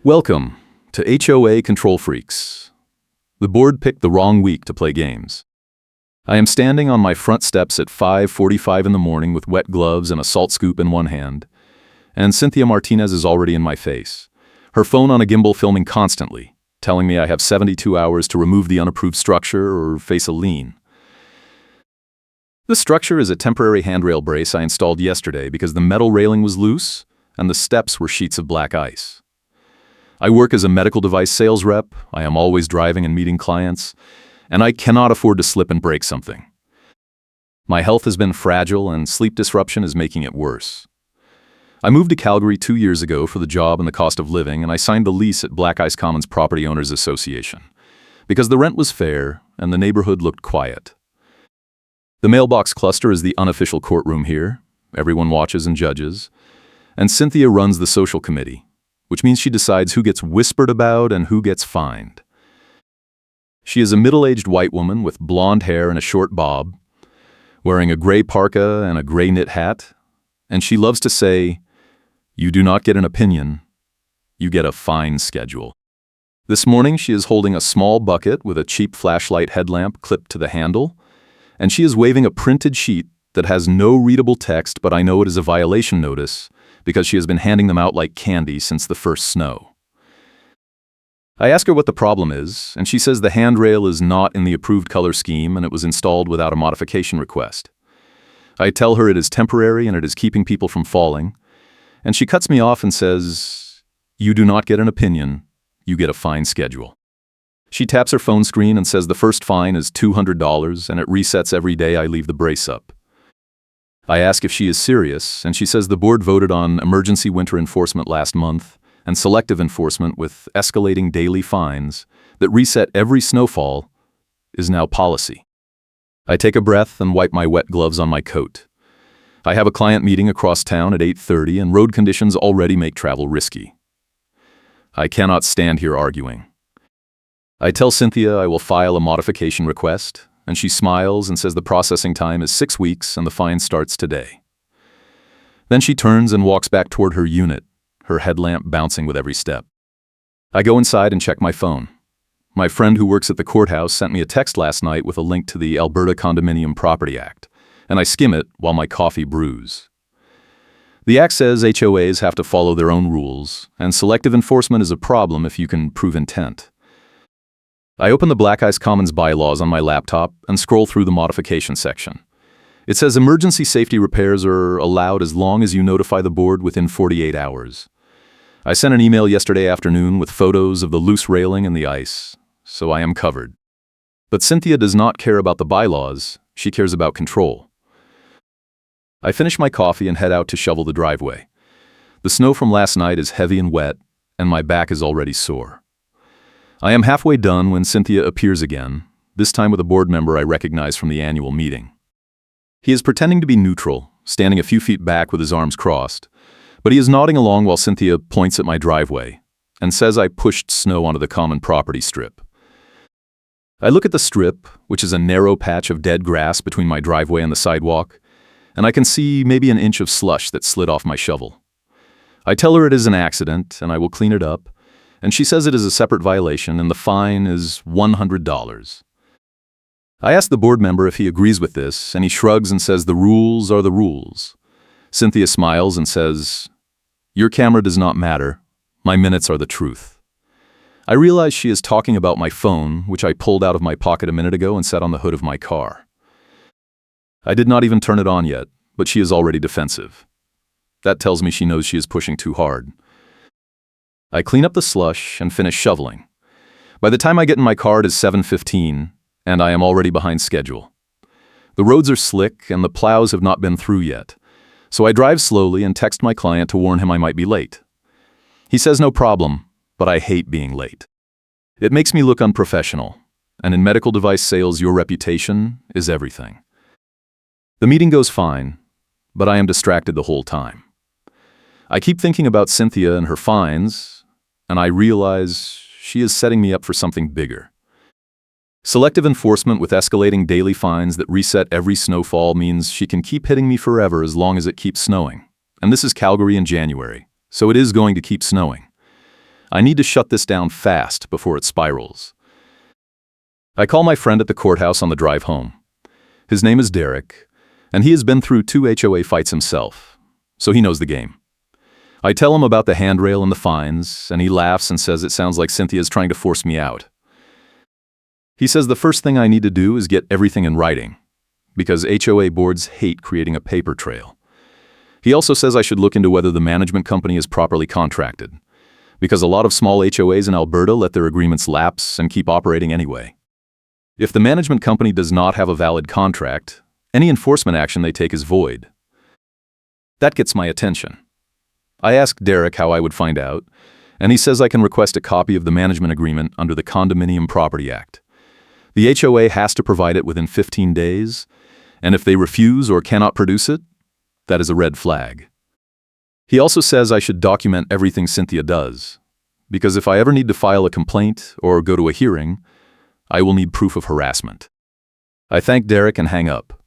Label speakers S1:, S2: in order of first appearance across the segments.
S1: Welcome to HOA Control Freaks. The board picked the wrong week to play games. I am standing on my front steps at 5:45 in the morning with wet gloves and a salt scoop in one hand, and Cynthia Martinez is already in my face, her phone on a gimbal filming constantly, telling me I have 72 hours to remove the unapproved structure or face a lien. The structure is a temporary handrail brace I installed yesterday because the metal railing was loose and the steps were sheets of black ice. I work as a medical device sales rep, I am always driving and meeting clients, and I cannot afford to slip and break something. My health has been fragile and sleep disruption is making it worse. I moved to Calgary 2 years ago for the job and the cost of living, and I signed the lease at Black Ice Commons Property Owners Association because the rent was fair and the neighborhood looked quiet. The mailbox cluster is the unofficial courtroom here. Everyone watches and judges, and Cynthia runs the social committee, which means she decides who gets whispered about and who gets fined. She is a middle-aged white woman with blonde hair and a short bob, wearing a gray parka and a gray knit hat, and she loves to say, "You do not get an opinion, you get a fine schedule." This morning she is holding a small bucket with a cheap flashlight headlamp clipped to the handle, and she is waving a printed sheet that has no readable text, but I know it is a violation notice because she has been handing them out like candy since the first snow. I ask her what the problem is, and she says the handrail is not in the approved color scheme and it was installed without a modification request. I tell her it is temporary and it is keeping people from falling, and she cuts me off and says, "You do not get an opinion, you get a fine schedule." She taps her phone screen and says the first fine is $200 and it resets every day I leave the brace up. I ask if she is serious, and she says the board voted on emergency winter enforcement last month and selective enforcement with escalating daily fines that reset every snowfall is now policy. I take a breath and wipe my wet gloves on my coat. I have a client meeting across town at 8:30 and road conditions already make travel risky. I cannot stand here arguing. I tell Cynthia I will file a modification request, and she smiles and says the processing time is 6 weeks and the fine starts today. Then she turns and walks back toward her unit, her headlamp bouncing with every step. I go inside and check my phone. My friend who works at the courthouse sent me a text last night with a link to the Alberta Condominium Property Act, and I skim it while my coffee brews. The act says HOAs have to follow their own rules, and selective enforcement is a problem if you can prove intent. I open the Black Ice Commons bylaws on my laptop and scroll through the modification section. It says emergency safety repairs are allowed as long as you notify the board within 48 hours. I sent an email yesterday afternoon with photos of the loose railing and the ice, so I am covered. But Cynthia does not care about the bylaws, she cares about control. I finish my coffee and head out to shovel the driveway. The snow from last night is heavy and wet, and my back is already sore. I am halfway done when Cynthia appears again, this time with a board member I recognize from the annual meeting. He is pretending to be neutral, standing a few feet back with his arms crossed, but he is nodding along while Cynthia points at my driveway and says I pushed snow onto the common property strip. I look at the strip, which is a narrow patch of dead grass between my driveway and the sidewalk, and I can see maybe an inch of slush that slid off my shovel. I tell her it is an accident and I will clean it up, and she says it is a separate violation and the fine is $100. I ask the board member if he agrees with this, and he shrugs and says the rules are the rules. Cynthia smiles and says, "Your camera does not matter. My minutes are the truth." I realize she is talking about my phone, which I pulled out of my pocket a minute ago and set on the hood of my car. I did not even turn it on yet, but she is already defensive. That tells me she knows she is pushing too hard. I clean up the slush and finish shoveling. By the time I get in my car, it is 7:15, and I am already behind schedule. The roads are slick and the plows have not been through yet, so I drive slowly and text my client to warn him I might be late. He says no problem, but I hate being late. It makes me look unprofessional, and in medical device sales, your reputation is everything. The meeting goes fine, but I am distracted the whole time. I keep thinking about Cynthia and her fines, and I realize she is setting me up for something bigger. Selective enforcement with escalating daily fines that reset every snowfall means she can keep hitting me forever as long as it keeps snowing. And this is Calgary in January, so it is going to keep snowing. I need to shut this down fast before it spirals. I call my friend at the courthouse on the drive home. His name is Derek, and he has been through 2 HOA fights himself, so he knows the game. I tell him about the handrail and the fines, and he laughs and says it sounds like Cynthia's trying to force me out. He says the first thing I need to do is get everything in writing, because HOA boards hate creating a paper trail. He also says I should look into whether the management company is properly contracted, because a lot of small HOAs in Alberta let their agreements lapse and keep operating anyway. If the management company does not have a valid contract, any enforcement action they take is void. That gets my attention. I ask Derek how I would find out, and he says I can request a copy of the management agreement under the Condominium Property Act. The HOA has to provide it within 15 days, and if they refuse or cannot produce it, that is a red flag. He also says I should document everything Cynthia does, because if I ever need to file a complaint or go to a hearing, I will need proof of harassment. I thank Derek and hang up.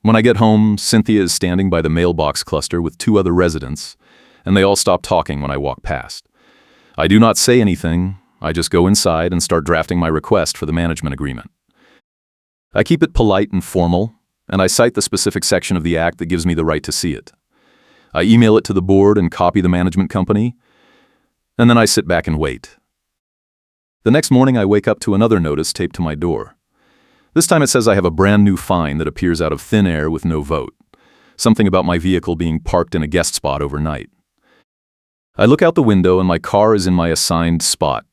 S1: When I get home, Cynthia is standing by the mailbox cluster with 2 other residents, and they all stop talking when I walk past. I do not say anything, I just go inside and start drafting my request for the management agreement. I keep it polite and formal, and I cite the specific section of the act that gives me the right to see it. I email it to the board and copy the management company, and then I sit back and wait. The next morning I wake up to another notice taped to my door. This time it says I have a brand new fine that appears out of thin air with no vote. Something about my vehicle being parked in a guest spot overnight. I look out the window and my car is in my assigned spot,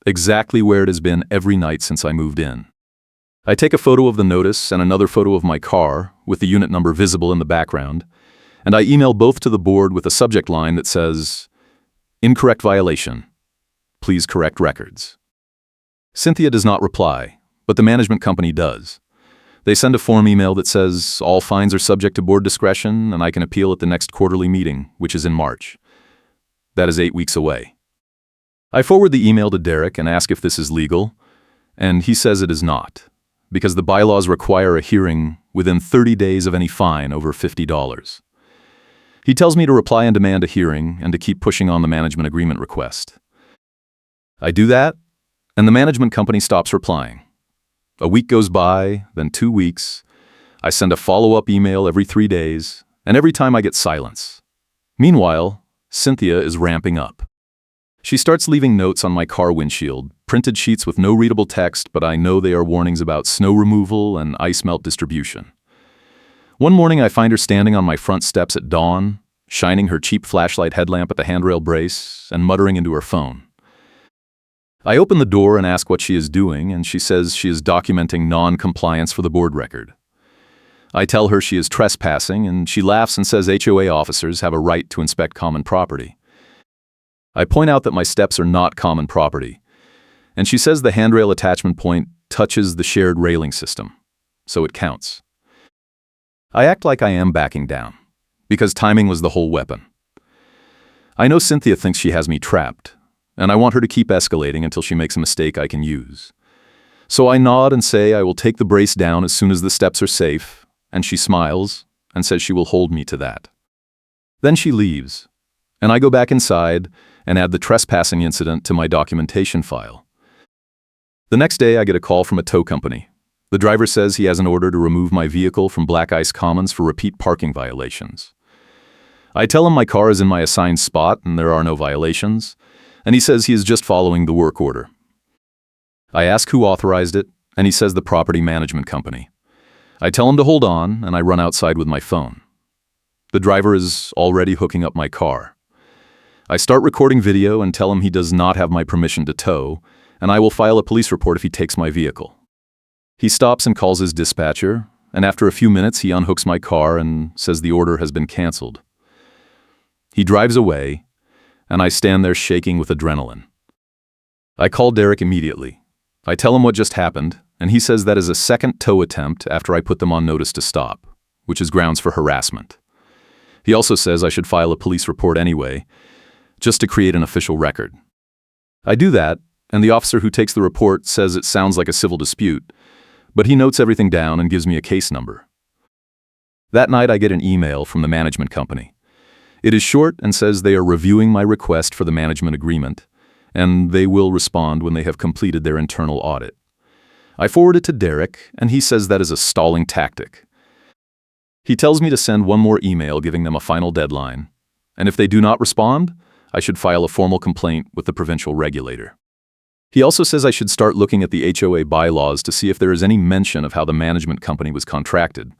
S1: exactly where it has been every night since I moved in. I take a photo of the notice and another photo of my car, with the unit number visible in the background, and I email both to the board with a subject line that says, "Incorrect violation. Please correct records." Cynthia does not reply, but the management company does. They send a form email that says all fines are subject to board discretion and I can appeal at the next quarterly meeting, which is in March. That is 8 weeks away. I forward the email to Derek and ask if this is legal, and he says it is not, because the bylaws require a hearing within 30 days of any fine over $50. He tells me to reply and demand a hearing and to keep pushing on the management agreement request. I do that, and the management company stops replying. A week goes by, then 2 weeks. I send a follow-up email every 3 days, and every time I get silence. Meanwhile, Cynthia is ramping up. She starts leaving notes on my car windshield, printed sheets with no readable text, but I know they are warnings about snow removal and ice melt distribution. One morning I find her standing on my front steps at dawn, shining her cheap flashlight headlamp at the handrail brace and muttering into her phone. I open the door and ask what she is doing, and she says she is documenting non-compliance for the board record. I tell her she is trespassing, and she laughs and says HOA officers have a right to inspect common property. I point out that my steps are not common property, and she says the handrail attachment point touches the shared railing system, so it counts. I act like I am backing down, because timing was the whole weapon. I know Cynthia thinks she has me trapped, and I want her to keep escalating until she makes a mistake I can use. So I nod and say I will take the brace down as soon as the steps are safe, and she smiles and says she will hold me to that. Then she leaves, and I go back inside and add the trespassing incident to my documentation file. The next day I get a call from a tow company. The driver says he has an order to remove my vehicle from Black Ice Commons for repeat parking violations. I tell him my car is in my assigned spot and there are no violations, and he says he is just following the work order. I ask who authorized it, and he says the property management company. I tell him to hold on, and I run outside with my phone. The driver is already hooking up my car. I start recording video and tell him he does not have my permission to tow, and I will file a police report if he takes my vehicle. He stops and calls his dispatcher, and after a few minutes he unhooks my car and says the order has been canceled. He drives away, and I stand there shaking with adrenaline. I call Derek immediately. I tell him what just happened, and he says that is a second tow attempt after I put them on notice to stop, which is grounds for harassment. He also says I should file a police report anyway, just to create an official record. I do that, and the officer who takes the report says it sounds like a civil dispute, but he notes everything down and gives me a case number. That night I get an email from the management company. It is short and says they are reviewing my request for the management agreement, and they will respond when they have completed their internal audit. I forward it to Derek, and he says that is a stalling tactic. He tells me to send one more email giving them a final deadline, and if they do not respond, I should file a formal complaint with the provincial regulator. He also says I should start looking at the HOA bylaws to see if there is any mention of how the management company was contracted,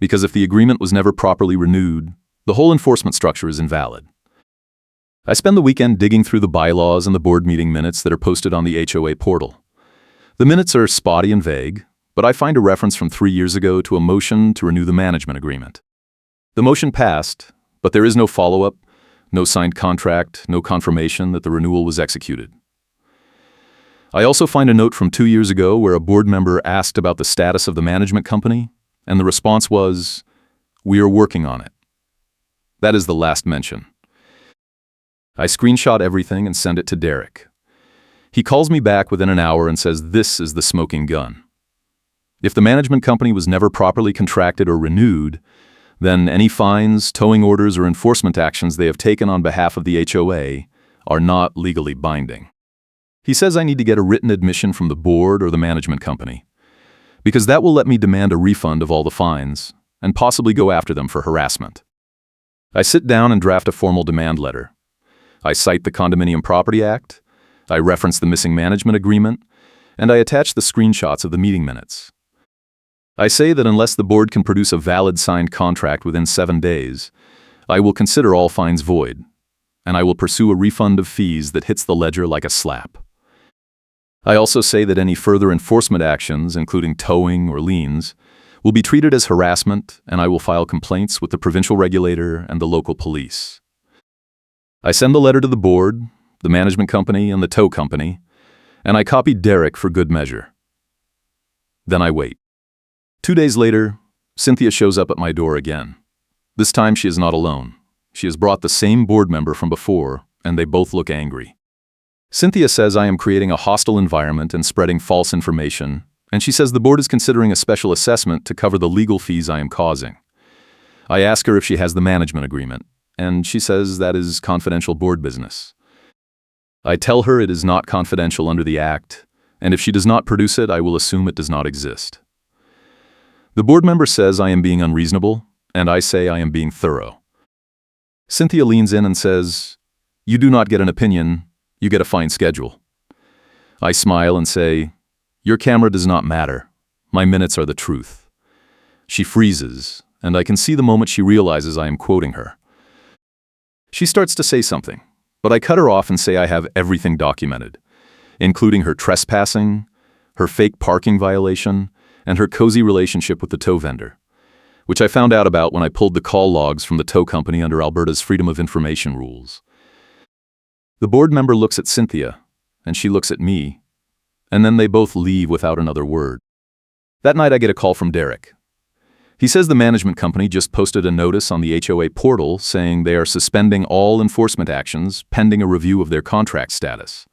S1: because if the agreement was never properly renewed, the whole enforcement structure is invalid. I spend the weekend digging through the bylaws and the board meeting minutes that are posted on the HOA portal. The minutes are spotty and vague, but I find a reference from 3 years ago to a motion to renew the management agreement. The motion passed, but there is no follow-up, no signed contract, no confirmation that the renewal was executed. I also find a note from 2 years ago where a board member asked about the status of the management company, and the response was, "We are working on it." That is the last mention. I screenshot everything and send it to Derek. He calls me back within an hour and says this is the smoking gun. If the management company was never properly contracted or renewed, then any fines, towing orders, or enforcement actions they have taken on behalf of the HOA are not legally binding. He says I need to get a written admission from the board or the management company, because that will let me demand a refund of all the fines and possibly go after them for harassment. I sit down and draft a formal demand letter. I cite the Condominium Property Act, I reference the missing management agreement, and I attach the screenshots of the meeting minutes. I say that unless the board can produce a valid signed contract within 7 days, I will consider all fines void, and I will pursue a refund of fees that hits the ledger like a slap. I also say that any further enforcement actions, including towing or liens, will be treated as harassment, and I will file complaints with the provincial regulator and the local police. I send the letter to the board, the management company, and the tow company, and I copy Derek for good measure. Then I wait. 2 days later, Cynthia shows up at my door again. This time she is not alone. She has brought the same board member from before, and they both look angry. Cynthia says I am creating a hostile environment and spreading false information, and she says the board is considering a special assessment to cover the legal fees I am causing. I ask her if she has the management agreement, and she says that is confidential board business. I tell her it is not confidential under the Act, and if she does not produce it, I will assume it does not exist. The board member says I am being unreasonable, and I say I am being thorough. Cynthia leans in and says, "You do not get an opinion, you get a fine schedule." I smile and say, "Your camera does not matter. My minutes are the truth." She freezes, and I can see the moment she realizes I am quoting her. She starts to say something, but I cut her off and say I have everything documented, including her trespassing, her fake parking violation, and her cozy relationship with the tow vendor, which I found out about when I pulled the call logs from the tow company under Alberta's Freedom of Information rules. The board member looks at Cynthia, and she looks at me, and then they both leave without another word. That night I get a call from Derek. He says the management company just posted a notice on the HOA portal saying they are suspending all enforcement actions pending a review of their contract status.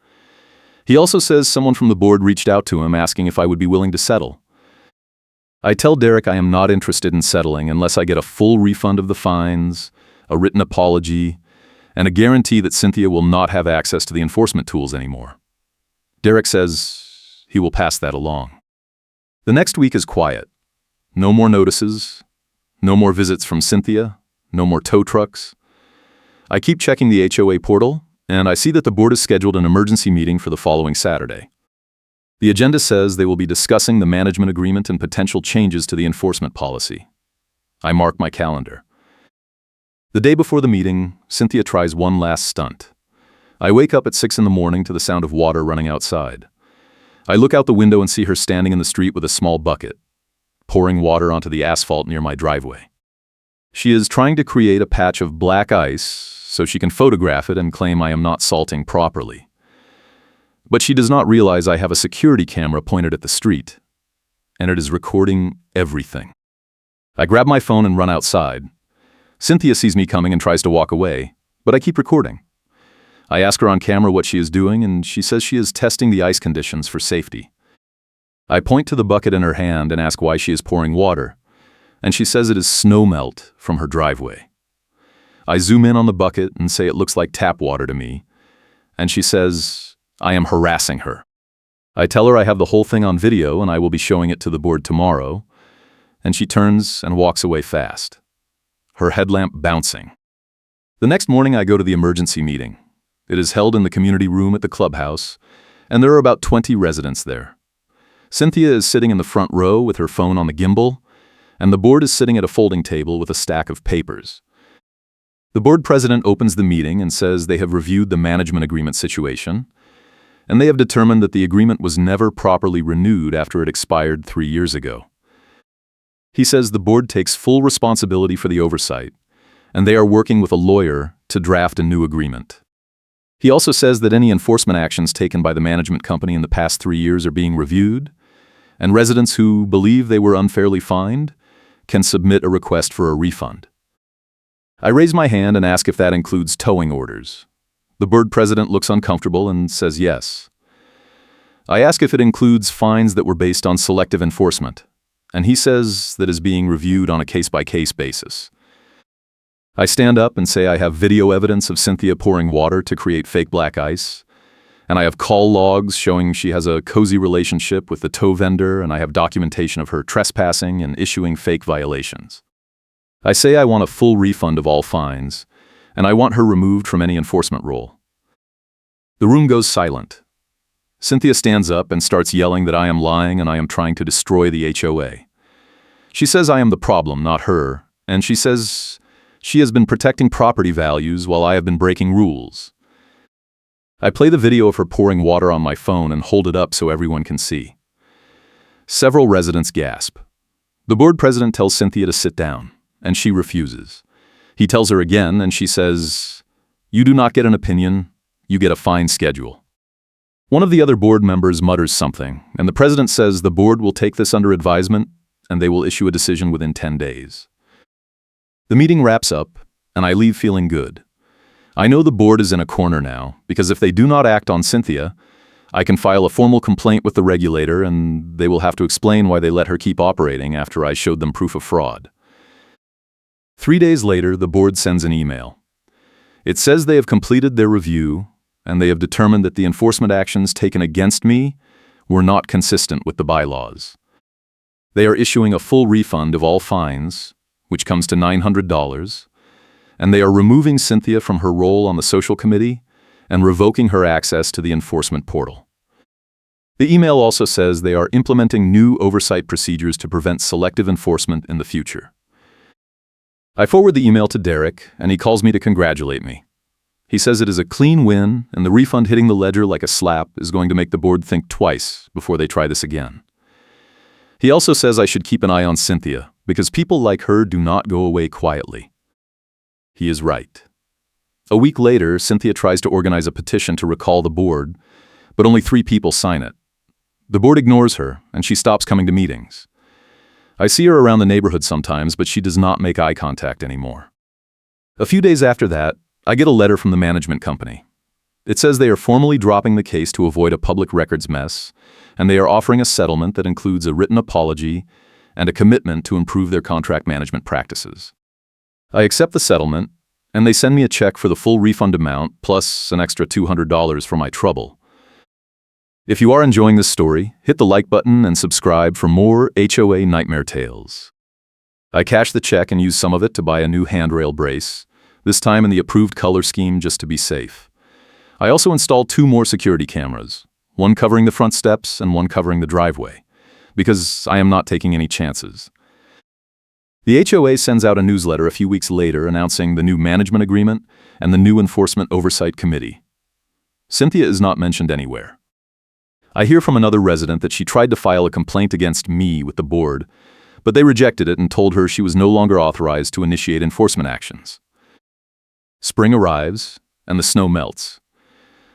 S1: He also says someone from the board reached out to him asking if I would be willing to settle. I tell Derek I am not interested in settling unless I get a full refund of the fines, a written apology, and a guarantee that Cynthia will not have access to the enforcement tools anymore. Derek says he will pass that along. The next week is quiet. No more notices, no more visits from Cynthia, no more tow trucks. I keep checking the HOA portal, and I see that the board has scheduled an emergency meeting for the following Saturday. The agenda says they will be discussing the management agreement and potential changes to the enforcement policy. I mark my calendar. The day before the meeting, Cynthia tries one last stunt. I wake up at 6 in the morning to the sound of water running outside. I look out the window and see her standing in the street with a small bucket, pouring water onto the asphalt near my driveway. She is trying to create a patch of black ice so she can photograph it and claim I am not salting properly. But she does not realize I have a security camera pointed at the street, and it is recording everything. I grab my phone and run outside. Cynthia sees me coming and tries to walk away, but I keep recording. I ask her on camera what she is doing, and she says she is testing the ice conditions for safety. I point to the bucket in her hand and ask why she is pouring water, and she says it is snow melt from her driveway. I zoom in on the bucket and say it looks like tap water to me, and she says, I am harassing her. I tell her I have the whole thing on video and I will be showing it to the board tomorrow, and she turns and walks away fast, her headlamp bouncing. The next morning I go to the emergency meeting. It is held in the community room at the clubhouse, and there are about 20 residents there. Cynthia is sitting in the front row with her phone on the gimbal, and the board is sitting at a folding table with a stack of papers. The board president opens the meeting and says they have reviewed the management agreement situation, and they have determined that the agreement was never properly renewed after it expired 3 years ago. He says the board takes full responsibility for the oversight, and they are working with a lawyer to draft a new agreement. He also says that any enforcement actions taken by the management company in the past 3 years are being reviewed, and residents who believe they were unfairly fined can submit a request for a refund. I raise my hand and ask if that includes towing orders. The board president looks uncomfortable and says yes. I ask if it includes fines that were based on selective enforcement, and he says that is being reviewed on a case-by-case basis. I stand up and say I have video evidence of Cynthia pouring water to create fake black ice, and I have call logs showing she has a cozy relationship with the tow vendor, and I have documentation of her trespassing and issuing fake violations. I say I want a full refund of all fines, and I want her removed from any enforcement role. The room goes silent. Cynthia stands up and starts yelling that I am lying and I am trying to destroy the HOA. She says I am the problem, not her, and she says she has been protecting property values while I have been breaking rules. I play the video of her pouring water on my phone and hold it up so everyone can see. Several residents gasp. The board president tells Cynthia to sit down, and she refuses. He tells her again, and she says, "You do not get an opinion, you get a fine schedule." One of the other board members mutters something, and the president says the board will take this under advisement, and they will issue a decision within 10 days. The meeting wraps up, and I leave feeling good. I know the board is in a corner now, because if they do not act on Cynthia, I can file a formal complaint with the regulator, and they will have to explain why they let her keep operating after I showed them proof of fraud. 3 days later, the board sends an email. It says they have completed their review, and they have determined that the enforcement actions taken against me were not consistent with the bylaws. They are issuing a full refund of all fines, which comes to $900, and they are removing Cynthia from her role on the social committee and revoking her access to the enforcement portal. The email also says they are implementing new oversight procedures to prevent selective enforcement in the future. I forward the email to Derek, and he calls me to congratulate me. He says it is a clean win, and the refund hitting the ledger like a slap is going to make the board think twice before they try this again. He also says I should keep an eye on Cynthia, because people like her do not go away quietly. He is right. A week later, Cynthia tries to organize a petition to recall the board, but only 3 people sign it. The board ignores her, and she stops coming to meetings. I see her around the neighborhood sometimes, but she does not make eye contact anymore. A few days after that, I get a letter from the management company. It says they are formally dropping the case to avoid a public records mess, and they are offering a settlement that includes a written apology and a commitment to improve their contract management practices. I accept the settlement, and they send me a check for the full refund amount plus an extra $200 for my trouble. If you are enjoying this story, hit the like button and subscribe for more HOA nightmare tales. I cash the check and use some of it to buy a new handrail brace, this time in the approved color scheme just to be safe. I also installed 2 more security cameras, one covering the front steps and one covering the driveway, because I am not taking any chances. The HOA sends out a newsletter a few weeks later announcing the new management agreement and the new enforcement oversight committee. Cynthia is not mentioned anywhere. I hear from another resident that she tried to file a complaint against me with the board, but they rejected it and told her she was no longer authorized to initiate enforcement actions. Spring arrives, and the snow melts.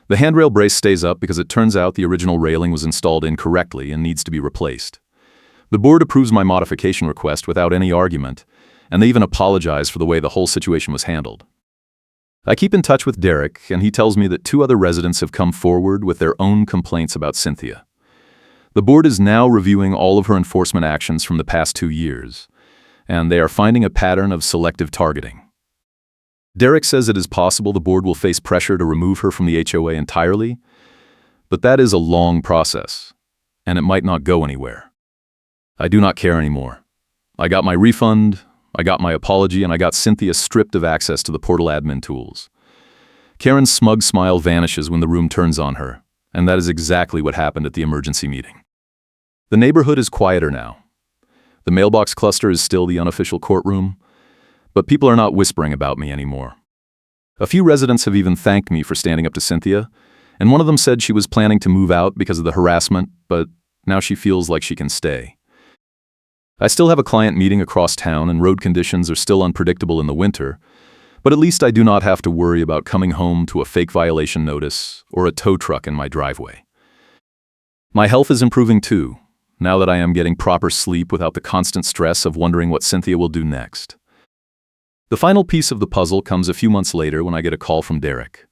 S1: The handrail brace stays up because it turns out the original railing was installed incorrectly and needs to be replaced. The board approves my modification request without any argument, and they even apologize for the way the whole situation was handled. I keep in touch with Derek, and he tells me that 2 other residents have come forward with their own complaints about Cynthia. The board is now reviewing all of her enforcement actions from the past 2 years, and they are finding a pattern of selective targeting. Derek says it is possible the board will face pressure to remove her from the HOA entirely, But that is a long process, and it might not go anywhere. I do not care anymore. I got my refund, I got my apology, and I got Cynthia stripped of access to the portal admin tools. Karen's smug smile vanishes when the room turns on her, and that is exactly what happened at the emergency meeting. The neighborhood is quieter now. The mailbox cluster is still the unofficial courtroom, but people are not whispering about me anymore. A few residents have even thanked me for standing up to Cynthia, and one of them said she was planning to move out because of the harassment, but now she feels like she can stay. I still have a client meeting across town, and road conditions are still unpredictable in the winter, but at least I do not have to worry about coming home to a fake violation notice or a tow truck in my driveway. My health is improving too, now that I am getting proper sleep without the constant stress of wondering what Cynthia will do next. The final piece of the puzzle comes a few months later when I get a call from Derek.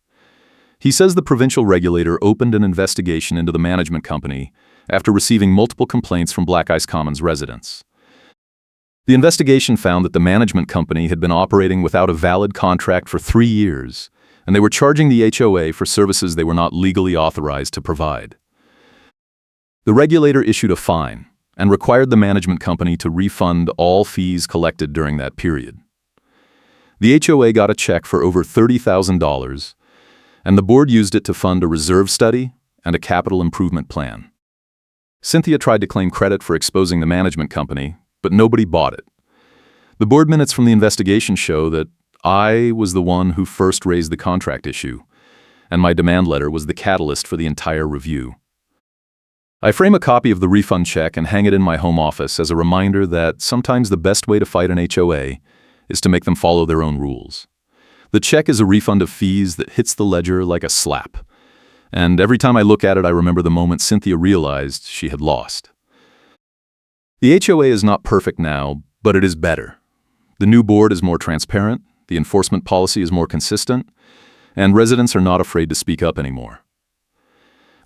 S1: He says the provincial regulator opened an investigation into the management company after receiving multiple complaints from Black Ice Commons residents. The investigation found that the management company had been operating without a valid contract for 3 years, and they were charging the HOA for services they were not legally authorized to provide. The regulator issued a fine and required the management company to refund all fees collected during that period. The HOA got a check for over $30,000, and the board used it to fund a reserve study and a capital improvement plan. Cynthia tried to claim credit for exposing the management company, but nobody bought it. The board minutes from the investigation show that I was the one who first raised the contract issue, and my demand letter was the catalyst for the entire review. I frame a copy of the refund check and hang it in my home office as a reminder that sometimes the best way to fight an HOA is to make them follow their own rules. The check is a refund of fees that hits the ledger like a slap, and every time I look at it, I remember the moment Cynthia realized she had lost. The HOA is not perfect now, but it is better. The new board is more transparent, the enforcement policy is more consistent, and residents are not afraid to speak up anymore.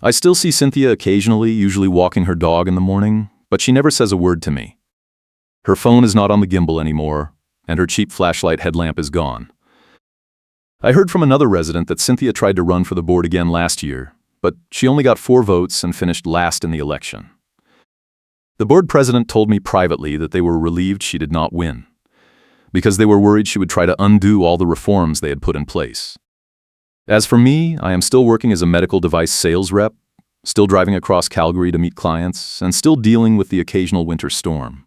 S1: I still see Cynthia occasionally, usually walking her dog in the morning, but she never says a word to me. Her phone is not on the gimbal anymore, and her cheap flashlight headlamp is gone. I heard from another resident that Cynthia tried to run for the board again last year, but she only got 4 votes and finished last in the election. The board president told me privately that they were relieved she did not win, because they were worried she would try to undo all the reforms they had put in place. As for me, I am still working as a medical device sales rep, still driving across Calgary to meet clients, and still dealing with the occasional winter storm.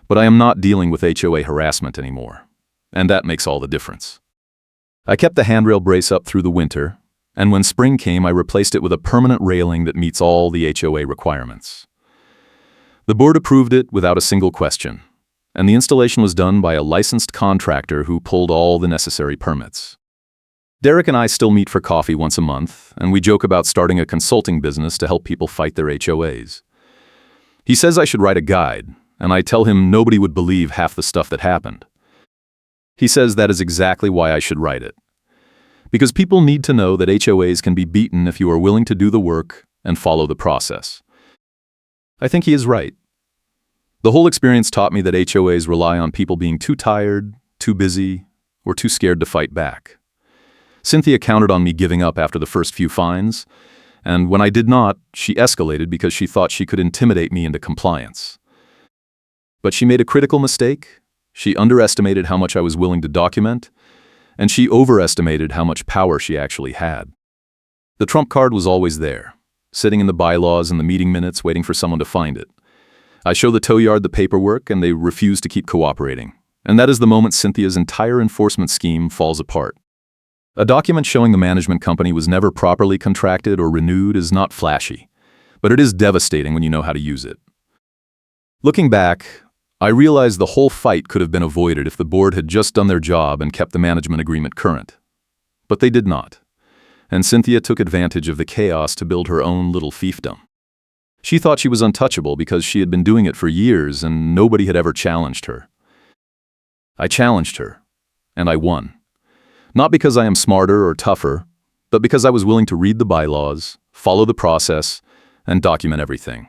S1: But I am not dealing with HOA harassment anymore, and that makes all the difference. I kept the handrail brace up through the winter, and when spring came, I replaced it with a permanent railing that meets all the HOA requirements. The board approved it without a single question, and the installation was done by a licensed contractor who pulled all the necessary permits. Derek and I still meet for coffee once a month, and we joke about starting a consulting business to help people fight their HOAs. He says I should write a guide, and I tell him nobody would believe half the stuff that happened. He says that is exactly why I should write it. Because people need to know that HOAs can be beaten if you are willing to do the work and follow the process. I think he is right. The whole experience taught me that HOAs rely on people being too tired, too busy, or too scared to fight back. Cynthia counted on me giving up after the first few fines, and when I did not, she escalated because she thought she could intimidate me into compliance. But she made a critical mistake. She underestimated how much I was willing to document, and she overestimated how much power she actually had. The trump card was always there, sitting in the bylaws and the meeting minutes waiting for someone to find it. I show the tow yard the paperwork and they refuse to keep cooperating. And that is the moment Cynthia's entire enforcement scheme falls apart. A document showing the management company was never properly contracted or renewed is not flashy, but it is devastating when you know how to use it. Looking back, I realized the whole fight could have been avoided if the board had just done their job and kept the management agreement current. But they did not. And Cynthia took advantage of the chaos to build her own little fiefdom. She thought she was untouchable because she had been doing it for years and nobody had ever challenged her. I challenged her, and I won. Not because I am smarter or tougher, but because I was willing to read the bylaws, follow the process, and document everything.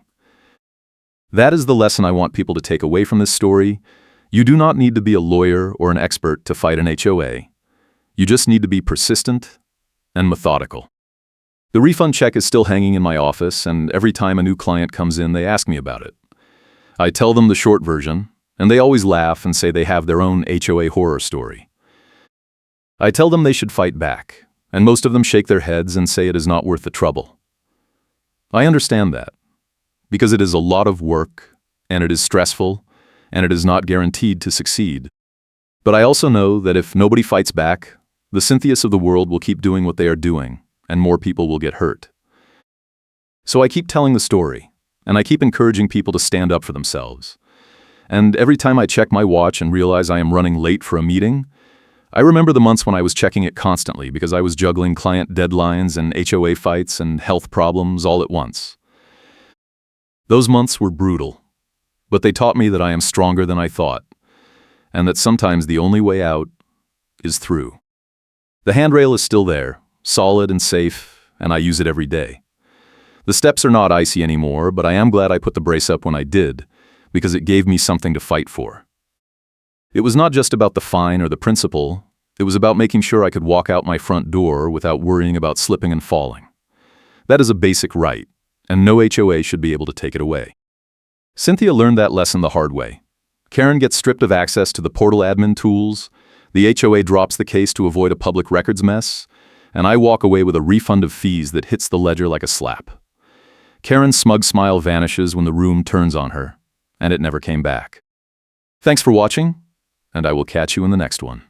S1: That is the lesson I want people to take away from this story. You do not need to be a lawyer or an expert to fight an HOA. You just need to be persistent and methodical. The refund check is still hanging in my office, and every time a new client comes in, they ask me about it. I tell them the short version, and they always laugh and say they have their own HOA horror story. I tell them they should fight back, and most of them shake their heads and say it is not worth the trouble. I understand that, because it is a lot of work, and it is stressful, and it is not guaranteed to succeed. But I also know that if nobody fights back, the Cynthias of the world will keep doing what they are doing, and more people will get hurt. So I keep telling the story, and I keep encouraging people to stand up for themselves. And every time I check my watch and realize I am running late for a meeting, I remember the months when I was checking it constantly because I was juggling client deadlines and HOA fights and health problems all at once. Those months were brutal, but they taught me that I am stronger than I thought, and that sometimes the only way out is through. The handrail is still there, solid and safe, and I use it every day. The steps are not icy anymore, but I am glad I put the brace up when I did, because it gave me something to fight for. It was not just about the fine or the principal, it was about making sure I could walk out my front door without worrying about slipping and falling. That is a basic right, and no HOA should be able to take it away. Cynthia learned that lesson the hard way. Karen gets stripped of access to the portal admin tools, the HOA drops the case to avoid a public records mess, and I walk away with a refund of fees that hits the ledger like a slap. Karen's smug smile vanishes when the room turns on her, and it never came back. Thanks for watching, and I will catch you in the next one.